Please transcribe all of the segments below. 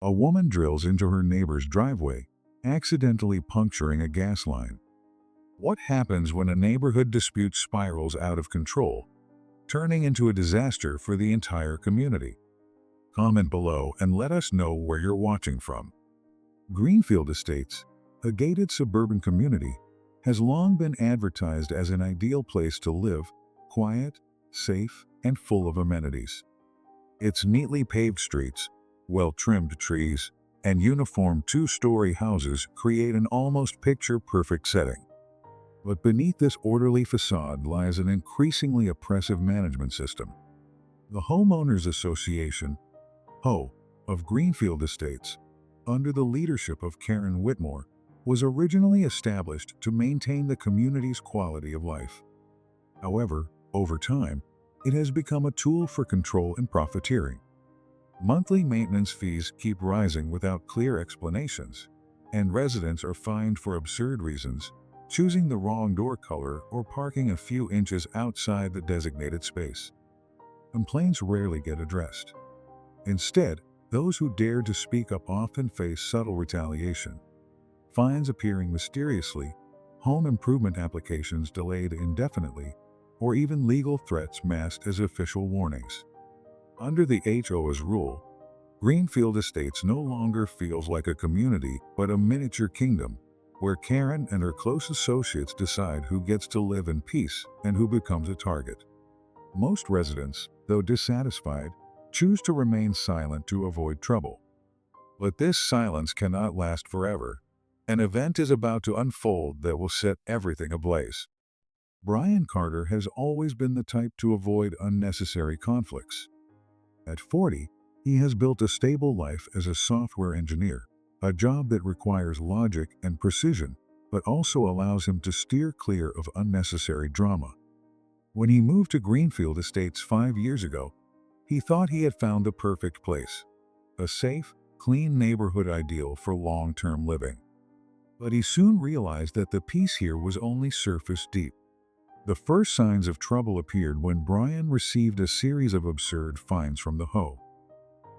A woman drills into her neighbor's driveway, accidentally puncturing a gas line. What happens when a neighborhood dispute spirals out of control, turning into a disaster for the entire community? Comment below and let us know where you're watching from. Greenfield Estates, a gated suburban community, has long been advertised as an ideal place to live, quiet, safe, and full of amenities. Its neatly paved streets, well-trimmed trees, and uniform two-story houses create an almost picture-perfect setting. But beneath this orderly facade lies an increasingly oppressive management system. The Homeowners Association, HO, of Greenfield Estates, under the leadership of Karen Whitmore, was originally established to maintain the community's quality of life. However, over time, it has become a tool for control and profiteering. Monthly maintenance fees keep rising without clear explanations, and residents are fined for absurd reasons, choosing the wrong door color or parking a few inches outside the designated space. Complaints rarely get addressed. Instead, those who dare to speak up often face subtle retaliation. Fines appearing mysteriously, home improvement applications delayed indefinitely, or even legal threats masked as official warnings. Under the HOA's rule, Greenfield Estates no longer feels like a community but a miniature kingdom, where Karen and her close associates decide who gets to live in peace and who becomes a target. Most residents, though dissatisfied, choose to remain silent to avoid trouble. But this silence cannot last forever. An event is about to unfold that will set everything ablaze. Brian Carter has always been the type to avoid unnecessary conflicts. At 40, he has built a stable life as a software engineer, a job that requires logic and precision, but also allows him to steer clear of unnecessary drama. When he moved to Greenfield Estates 5 years ago, he thought he had found the perfect place, a safe, clean neighborhood ideal for long-term living. But he soon realized that the peace here was only surface deep. The first signs of trouble appeared when Brian received a series of absurd fines from the HO.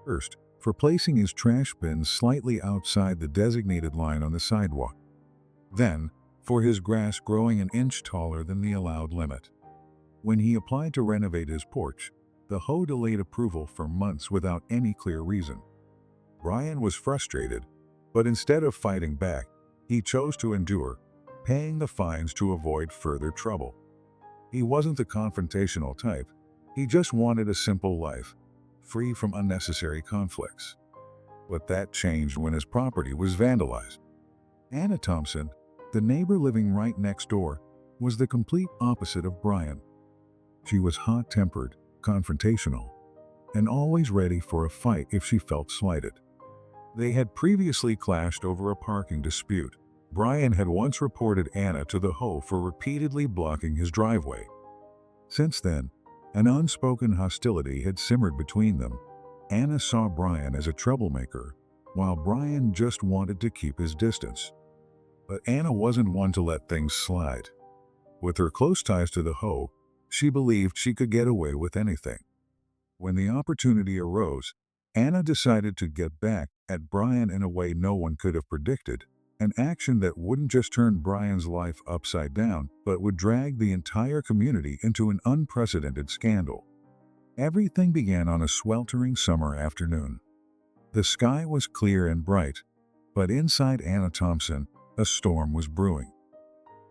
First, for placing his trash bins slightly outside the designated line on the sidewalk. Then, for his grass growing an inch taller than the allowed limit. When he applied to renovate his porch, the HO delayed approval for months without any clear reason. Brian was frustrated, but instead of fighting back, he chose to endure, paying the fines to avoid further trouble. He wasn't the confrontational type, he just wanted a simple life, free from unnecessary conflicts. But that changed when his property was vandalized. Anna Thompson, the neighbor living right next door, was the complete opposite of Brian. She was hot-tempered, confrontational, and always ready for a fight if she felt slighted. They had previously clashed over a parking dispute. Brian had once reported Anna to the HO for repeatedly blocking his driveway. Since then, an unspoken hostility had simmered between them. Anna saw Brian as a troublemaker, while Brian just wanted to keep his distance. But Anna wasn't one to let things slide. With her close ties to the HO, she believed she could get away with anything. When the opportunity arose, Anna decided to get back at Brian in a way no one could have predicted, an action that wouldn't just turn Brian's life upside down, but would drag the entire community into an unprecedented scandal. Everything began on a sweltering summer afternoon. The sky was clear and bright, but inside Anna Thompson, a storm was brewing.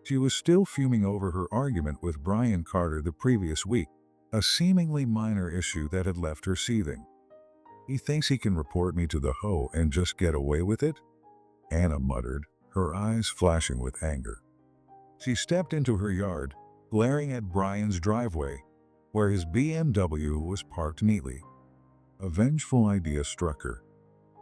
She was still fuming over her argument with Brian Carter the previous week, a seemingly minor issue that had left her seething. "He thinks he can report me to the HO and just get away with it?" Anna muttered, her eyes flashing with anger. She stepped into her yard, glaring at Brian's driveway, where his BMW was parked neatly. A vengeful idea struck her.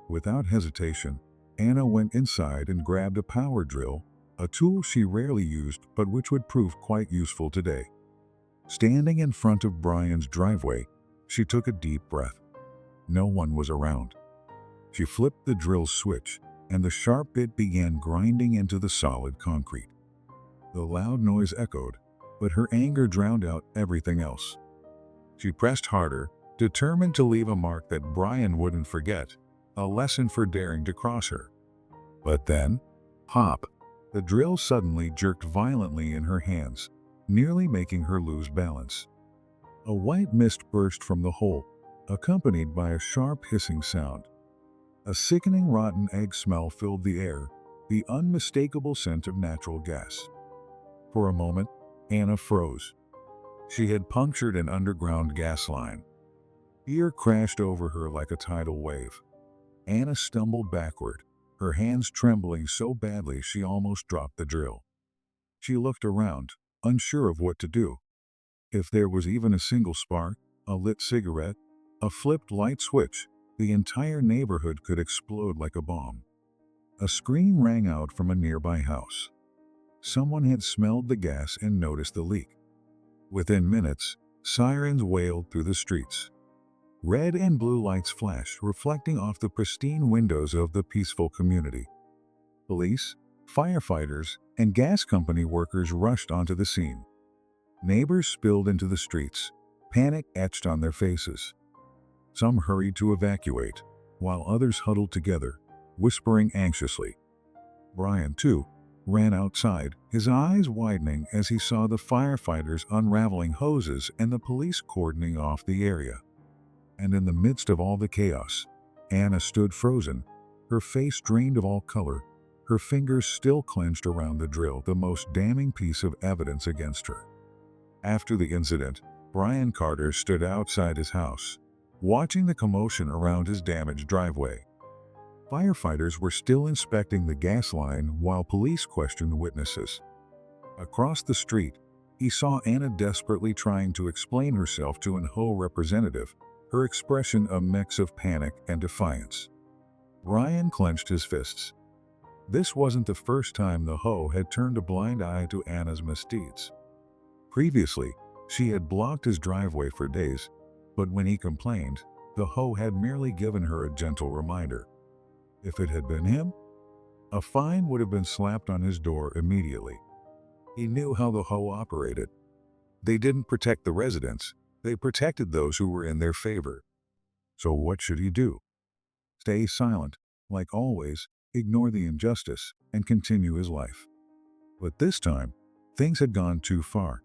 Without hesitation, Anna went inside and grabbed a power drill, a tool she rarely used but which would prove quite useful today. Standing in front of Brian's driveway, she took a deep breath. No one was around. She flipped the drill switch, and the sharp bit began grinding into the solid concrete. The loud noise echoed, but her anger drowned out everything else. She pressed harder, determined to leave a mark that Brian wouldn't forget. a lesson for daring to cross her. But then, pop, the drill suddenly jerked violently in her hands, nearly making her lose balance. A white mist burst from the hole, accompanied by a sharp hissing sound. A sickening rotten egg smell filled the air, the unmistakable scent of natural gas. For a moment, Anna froze. She had punctured an underground gas line. Fear crashed over her like a tidal wave. Anna stumbled backward, her hands trembling so badly she almost dropped the drill. She looked around, unsure of what to do. If there was even a single spark, a lit cigarette, a flipped light switch, the entire neighborhood could explode like a bomb. A scream rang out from a nearby house. Someone had smelled the gas and noticed the leak. Within minutes, sirens wailed through the streets. Red and blue lights flashed, reflecting off the pristine windows of the peaceful community. Police, firefighters, and gas company workers rushed onto the scene. Neighbors spilled into the streets, panic etched on their faces. Some hurried to evacuate, while others huddled together, whispering anxiously. Brian, too, ran outside, his eyes widening as he saw the firefighters unraveling hoses and the police cordoning off the area. And in the midst of all the chaos, Anna stood frozen, her face drained of all color, her fingers still clenched around the drill, the most damning piece of evidence against her. After the incident, Brian Carter stood outside his house, watching the commotion around his damaged driveway. Firefighters were still inspecting the gas line while police questioned witnesses. Across the street, he saw Anna desperately trying to explain herself to an HOA representative, her expression a mix of panic and defiance. Brian clenched his fists. This wasn't the first time the HOA had turned a blind eye to Anna's misdeeds. Previously, she had blocked his driveway for days, but when he complained, the HOA had merely given her a gentle reminder. If it had been him, a fine would have been slapped on his door immediately. He knew how the HOA operated. They didn't protect the residents, they protected those who were in their favor. So what should he do? Stay silent, like always, ignore the injustice, and continue his life. But this time, things had gone too far.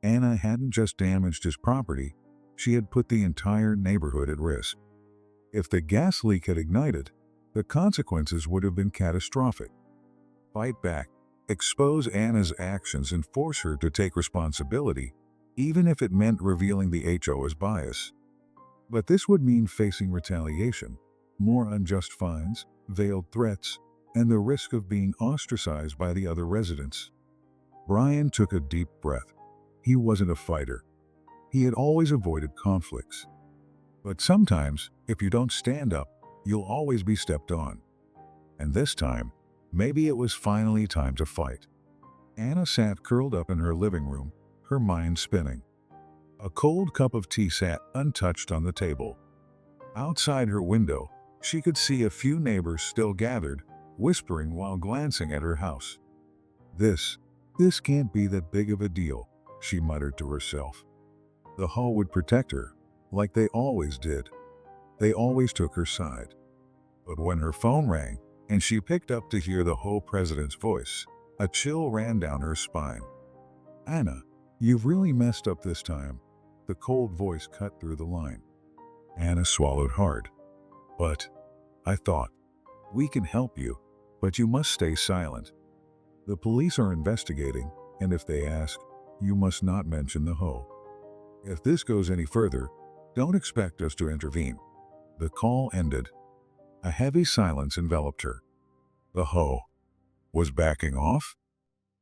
Anna hadn't just damaged his property, she had put the entire neighborhood at risk. If the gas leak had ignited, the consequences would have been catastrophic. Fight back, expose Anna's actions and force her to take responsibility, even if it meant revealing the HOA's bias. But this would mean facing retaliation, more unjust fines, veiled threats, and the risk of being ostracized by the other residents. Brian took a deep breath. He wasn't a fighter. He had always avoided conflicts. But sometimes, if you don't stand up, you'll always be stepped on. And this time, maybe it was finally time to fight. Anna sat curled up in her living room, her mind spinning. A cold cup of tea sat untouched on the table. Outside her window, she could see a few neighbors still gathered, whispering while glancing at her house. This can't be that big of a deal, she muttered to herself. The HOA would protect her, like they always did. They always took her side. But when her phone rang, and she picked up to hear the HOA president's voice, a chill ran down her spine. Anna, you've really messed up this time. The cold voice cut through the line. Anna swallowed hard. But, I thought, we can help you, but you must stay silent. The police are investigating, and if they ask, you must not mention the HOA. If this goes any further, don't expect us to intervene. The call ended. A heavy silence enveloped her. The HOA was backing off?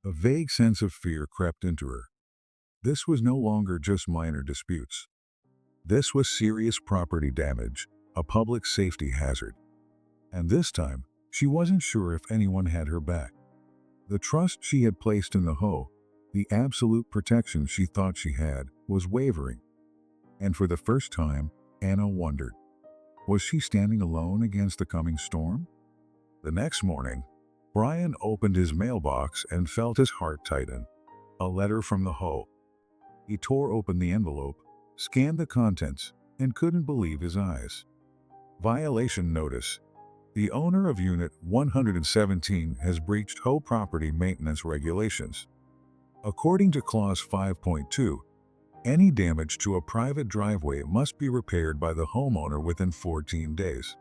A vague sense of fear crept into her. This was no longer just minor disputes. This was serious property damage, a public safety hazard. And this time, she wasn't sure if anyone had her back. The trust she had placed in the HOA, the absolute protection she thought she had, was wavering. And for the first time, Anna wondered, was she standing alone against the coming storm? The next morning, Brian opened his mailbox and felt his heart tighten. A letter from the HOA. He tore open the envelope, scanned the contents, and couldn't believe his eyes. Violation notice. The owner of Unit 117 has breached HOA property maintenance regulations. According to Clause 5.2, any damage to a private driveway must be repaired by the homeowner within 14 days.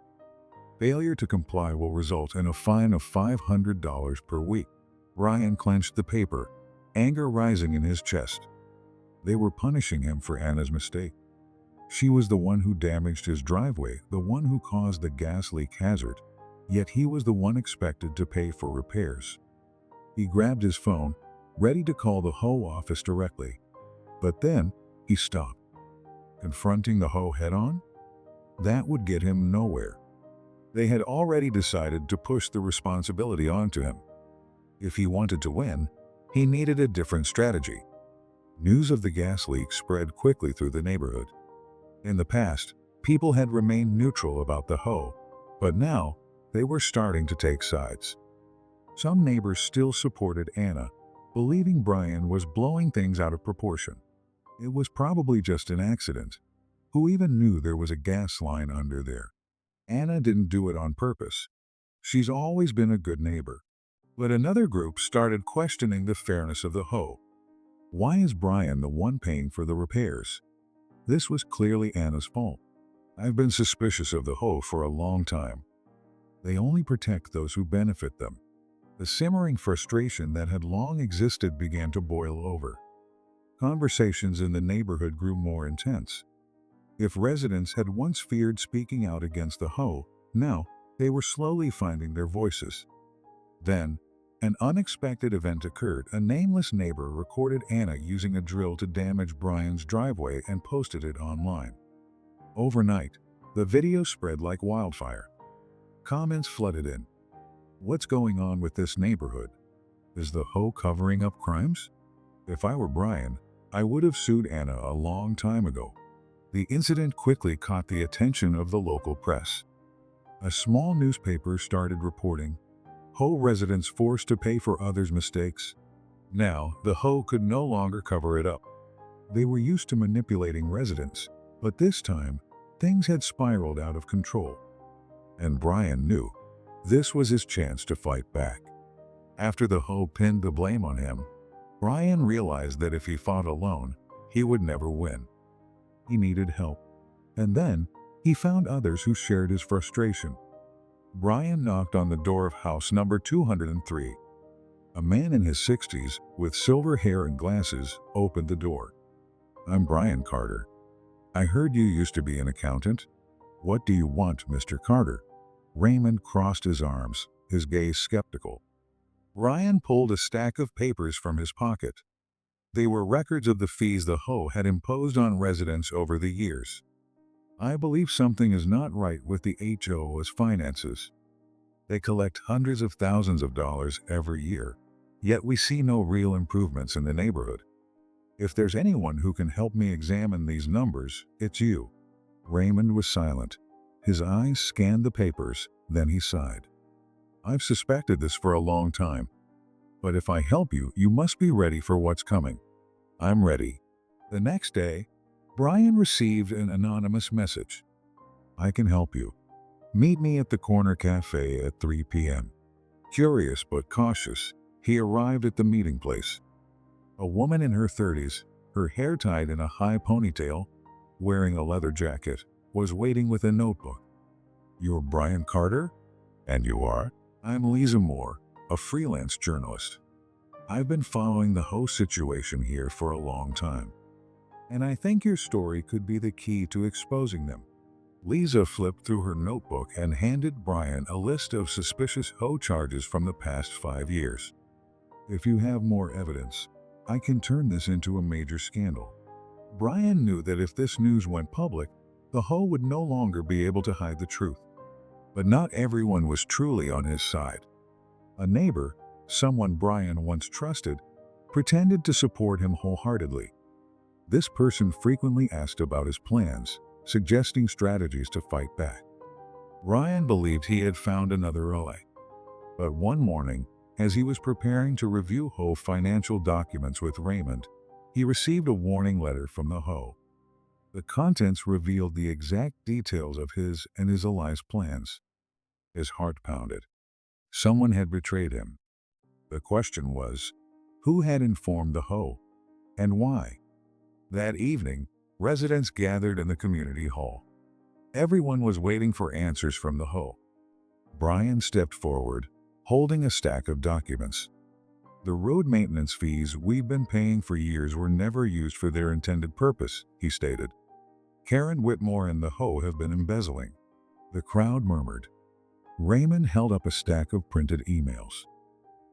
Failure to comply will result in a fine of $500 per week. Ryan clenched the paper, anger rising in his chest. They were punishing him for Anna's mistake. She was the one who damaged his driveway, the one who caused the gas leak hazard, yet he was the one expected to pay for repairs. He grabbed his phone, ready to call the HOA office directly. But then, he stopped. Confronting the HOA head-on? That would get him nowhere. They had already decided to push the responsibility onto him. If he wanted to win, he needed a different strategy. News of the gas leak spread quickly through the neighborhood. In the past, people had remained neutral about the HOA, but now they were starting to take sides. Some neighbors still supported Anna, believing Brian was blowing things out of proportion. It was probably just an accident. Who even knew there was a gas line under there? Anna didn't do it on purpose. She's always been a good neighbor. But another group started questioning the fairness of the HOA. Why is Brian the one paying for the repairs? This was clearly Anna's fault. I've been suspicious of the HOA for a long time. They only protect those who benefit them. The simmering frustration that had long existed began to boil over. Conversations in the neighborhood grew more intense. If residents had once feared speaking out against the HOA, now they were slowly finding their voices. Then, an unexpected event occurred. A nameless neighbor recorded Anna using a drill to damage Brian's driveway and posted it online. Overnight, the video spread like wildfire. Comments flooded in. What's going on with this neighborhood? Is the HOA covering up crimes? If I were Brian, I would have sued Anna a long time ago. The incident quickly caught the attention of the local press. A small newspaper started reporting, HOA residents forced to pay for others' mistakes. Now, the HOA could no longer cover it up. They were used to manipulating residents, but this time, things had spiraled out of control. And Brian knew this was his chance to fight back. After the HOA pinned the blame on him, Brian realized that if he fought alone, he would never win. He needed help. And then, he found others who shared his frustration. Brian knocked on the door of house number 203. A man in his 60s, with silver hair and glasses, opened the door. I'm Brian Carter. I heard you used to be an accountant. What do you want, Mr. Carter? Raymond crossed his arms, his gaze skeptical. Brian pulled a stack of papers from his pocket. They were records of the fees the HOA had imposed on residents over the years. I believe something is not right with the HOA's finances. They collect hundreds of thousands of dollars every year, yet we see no real improvements in the neighborhood. If there's anyone who can help me examine these numbers, it's you. Raymond was silent. His eyes scanned the papers, then he sighed. I've suspected this for a long time. But if I help you, you must be ready for what's coming. I'm ready. The next day, Brian received an anonymous message. I can help you. Meet me at the corner cafe at 3 p.m. Curious but cautious, he arrived at the meeting place. A woman in her 30s, her hair tied in a high ponytail, wearing a leather jacket, was waiting with a notebook. You're Brian Carter? And you are? I'm Lisa Moore, a freelance journalist. I've been following the HOA situation here for a long time. And I think your story could be the key to exposing them. Lisa flipped through her notebook and handed Brian a list of suspicious HOA charges from the past 5 years. If you have more evidence, I can turn this into a major scandal. Brian knew that if this news went public, the HOA would no longer be able to hide the truth. But not everyone was truly on his side. A neighbor, someone Brian once trusted, pretended to support him wholeheartedly. This person frequently asked about his plans, suggesting strategies to fight back. Brian believed he had found another ally. But one morning, as he was preparing to review HOA financial documents with Raymond, he received a warning letter from the HOA. The contents revealed the exact details of his and his allies' plans. His heart pounded. Someone had betrayed him. The question was, who had informed the Ho, and why? That evening, residents gathered in the community hall. Everyone was waiting for answers from the Ho. Brian stepped forward, holding a stack of documents. The road maintenance fees we've been paying for years were never used for their intended purpose, he stated. Karen Whitmore and the Ho have been embezzling. The crowd murmured. Raymond held up a stack of printed emails.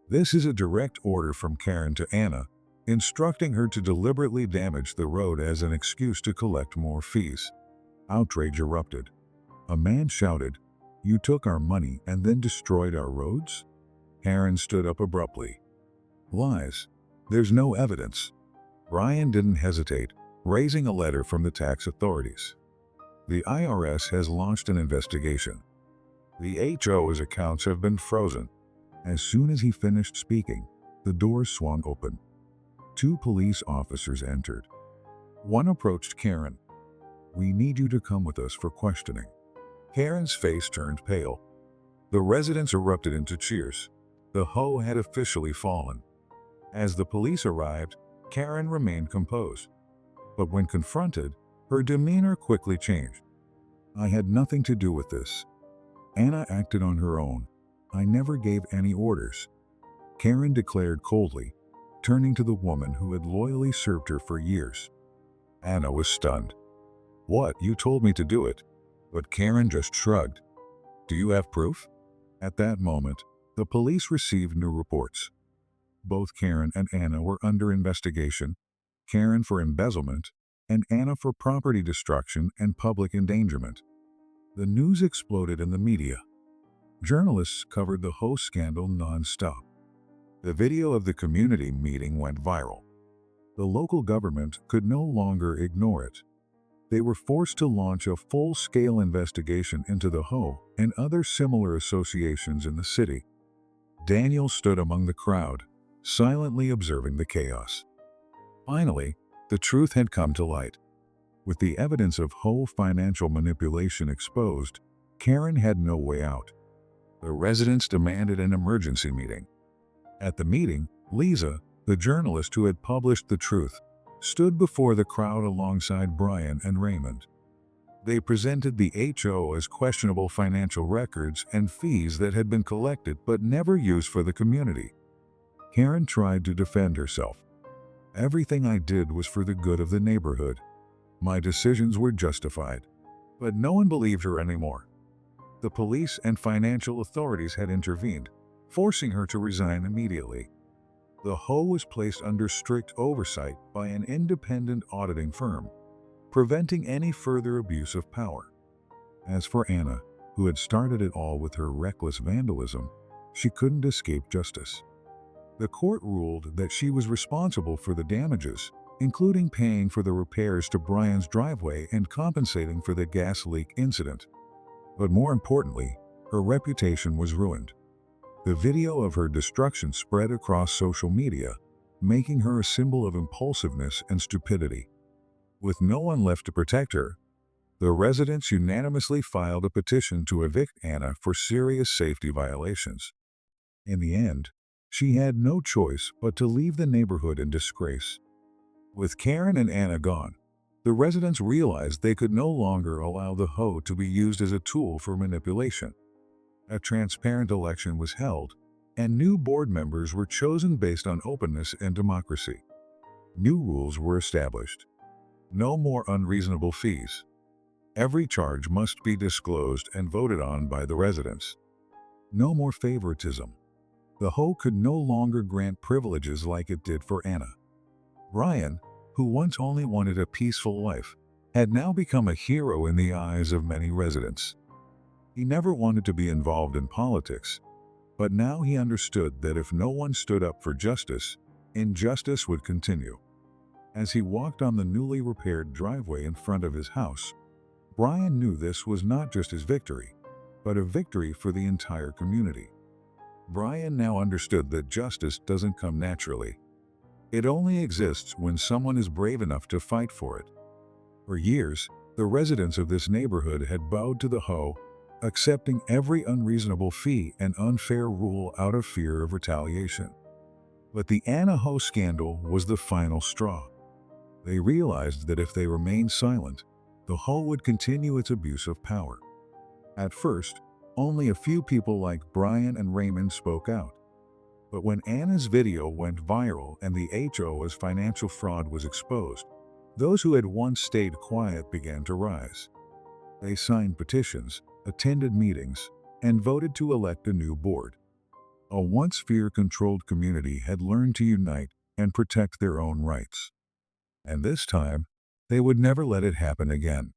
This is a direct order from Karen to Anna, instructing her to deliberately damage the road as an excuse to collect more fees. Outrage erupted. A man shouted, "You took our money and then destroyed our roads?" Karen stood up abruptly. Lies. There's no evidence. Brian didn't hesitate, raising a letter from the tax authorities. The IRS has launched an investigation. The HOA's accounts have been frozen. As soon as he finished speaking, the doors swung open. 2 police officers entered. One approached Karen. "We need you to come with us for questioning." Karen's face turned pale. The residents erupted into cheers. The Ho had officially fallen. As the police arrived, Karen remained composed. But when confronted, her demeanor quickly changed. "I had nothing to do with this. Anna acted on her own. I never gave any orders," Karen declared coldly, turning to the woman who had loyally served her for years. Anna was stunned. "What, you told me to do it?" But Karen just shrugged. "Do you have proof?" At that moment, the police received new reports. Both Karen and Anna were under investigation, Karen for embezzlement, and Anna for property destruction and public endangerment. The news exploded in the media. Journalists covered the Ho scandal non-stop. The video of the community meeting went viral. The local government could no longer ignore it. They were forced to launch a full-scale investigation into the Ho and other similar associations in the city. Daniel stood among the crowd, silently observing the chaos. Finally, the truth had come to light. With the evidence of Ho financial manipulation exposed, Karen had no way out. The residents demanded an emergency meeting. At the meeting, Lisa, the journalist who had published the truth, stood before the crowd alongside Brian and Raymond. They presented the HO as questionable financial records and fees that had been collected but never used for the community. Karen tried to defend herself. "Everything I did was for the good of the neighborhood. My decisions were justified." But no one believed her anymore. The police and financial authorities had intervened, forcing her to resign immediately. The Ho was placed under strict oversight by an independent auditing firm, preventing any further abuse of power. As for Anna, who had started it all with her reckless vandalism, she couldn't escape justice. The court ruled that she was responsible for the damages, including paying for the repairs to Brian's driveway and compensating for the gas leak incident. But more importantly, her reputation was ruined. The video of her destruction spread across social media, making her a symbol of impulsiveness and stupidity. With no one left to protect her, the residents unanimously filed a petition to evict Anna for serious safety violations. In the end, she had no choice but to leave the neighborhood in disgrace. With Karen and Anna gone, the residents realized they could no longer allow the Ho to be used as a tool for manipulation. A transparent election was held, and new board members were chosen based on openness and democracy. New rules were established. No more unreasonable fees. Every charge must be disclosed and voted on by the residents. No more favoritism. The Ho could no longer grant privileges like it did for Anna. Brian, who once only wanted a peaceful life, had now become a hero in the eyes of many residents. He never wanted to be involved in politics, but now he understood that if no one stood up for justice, injustice would continue. As he walked on the newly repaired driveway in front of his house, Brian knew this was not just his victory, but a victory for the entire community. Brian now understood that justice doesn't come naturally. It only exists when someone is brave enough to fight for it. For years, the residents of this neighborhood had bowed to the hoe, accepting every unreasonable fee and unfair rule out of fear of retaliation. But the Anna Ho scandal was the final straw. They realized that if they remained silent, the Ho would continue its abuse of power. At first, only a few people like Brian and Raymond spoke out. But when Anna's video went viral and the HOA's financial fraud was exposed, those who had once stayed quiet began to rise. They signed petitions, attended meetings, and voted to elect a new board. A once fear-controlled community had learned to unite and protect their own rights. And this time, they would never let it happen again.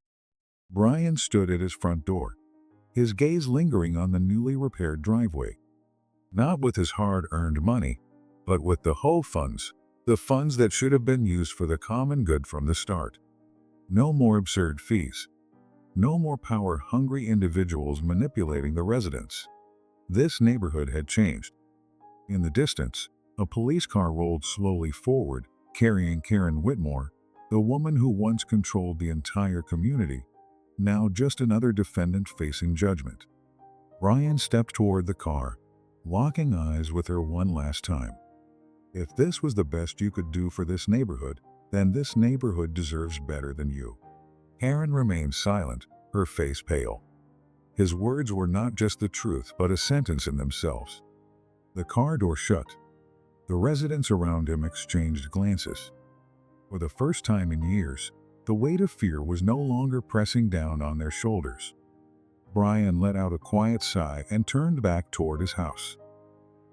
Brian stood at his front door, his gaze lingering on the newly repaired driveway. Not with his hard-earned money, but with the Ho funds, the funds that should have been used for the common good from the start. No more absurd fees. No more power-hungry individuals manipulating the residents. This neighborhood had changed. In the distance, a police car rolled slowly forward, carrying Karen Whitmore, the woman who once controlled the entire community, now just another defendant facing judgment. Brian stepped toward the car, locking eyes with her one last time. If this was the best you could do for this neighborhood, then this neighborhood deserves better than you. Karen remained silent, her face pale. His words were not just the truth but a sentence in themselves. The car door shut. The residents around him exchanged glances. For the first time in years, the weight of fear was no longer pressing down on their shoulders. Brian let out a quiet sigh and turned back toward his house.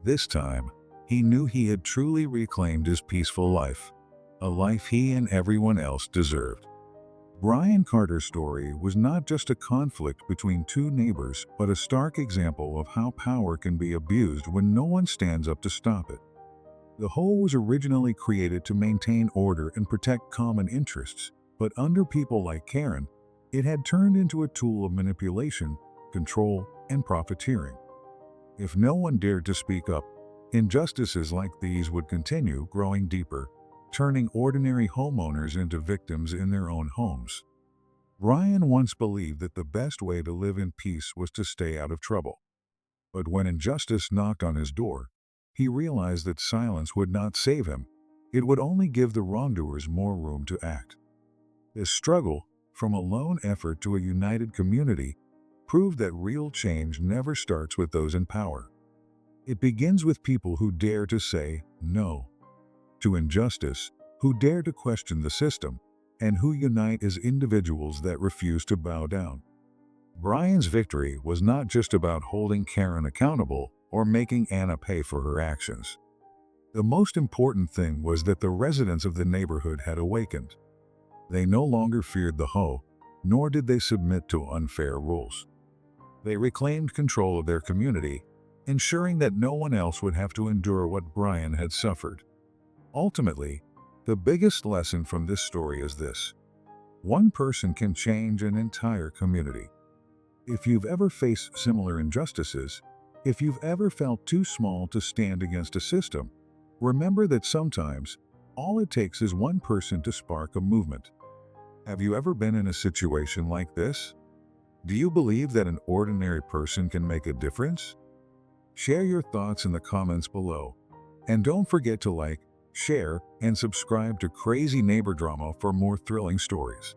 This time, he knew he had truly reclaimed his peaceful life, a life he and everyone else deserved. Brian Carter's story was not just a conflict between two neighbors, but a stark example of how power can be abused when no one stands up to stop it. The Ho was originally created to maintain order and protect common interests, but under people like Karen, it had turned into a tool of manipulation, control, and profiteering. If no one dared to speak up, injustices like these would continue growing deeper, turning ordinary homeowners into victims in their own homes. Brian once believed that the best way to live in peace was to stay out of trouble. But when injustice knocked on his door, he realized that silence would not save him. It would only give the wrongdoers more room to act. This struggle, from a lone effort to a united community, proved that real change never starts with those in power. It begins with people who dare to say no to injustice, who dare to question the system, and who unite as individuals that refuse to bow down. Brian's victory was not just about holding Karen accountable or making Anna pay for her actions. The most important thing was that the residents of the neighborhood had awakened. They no longer feared the Ho, nor did they submit to unfair rules. They reclaimed control of their community, ensuring that no one else would have to endure what Brian had suffered. Ultimately, the biggest lesson from this story is this: one person can change an entire community. If you've ever faced similar injustices, if you've ever felt too small to stand against a system, remember that sometimes all it takes is one person to spark a movement. Have you ever been in a situation like this? Do you believe that an ordinary person can make a difference? Share your thoughts in the comments below. And don't forget to like, share, and subscribe to Crazy Neighbor Drama for more thrilling stories.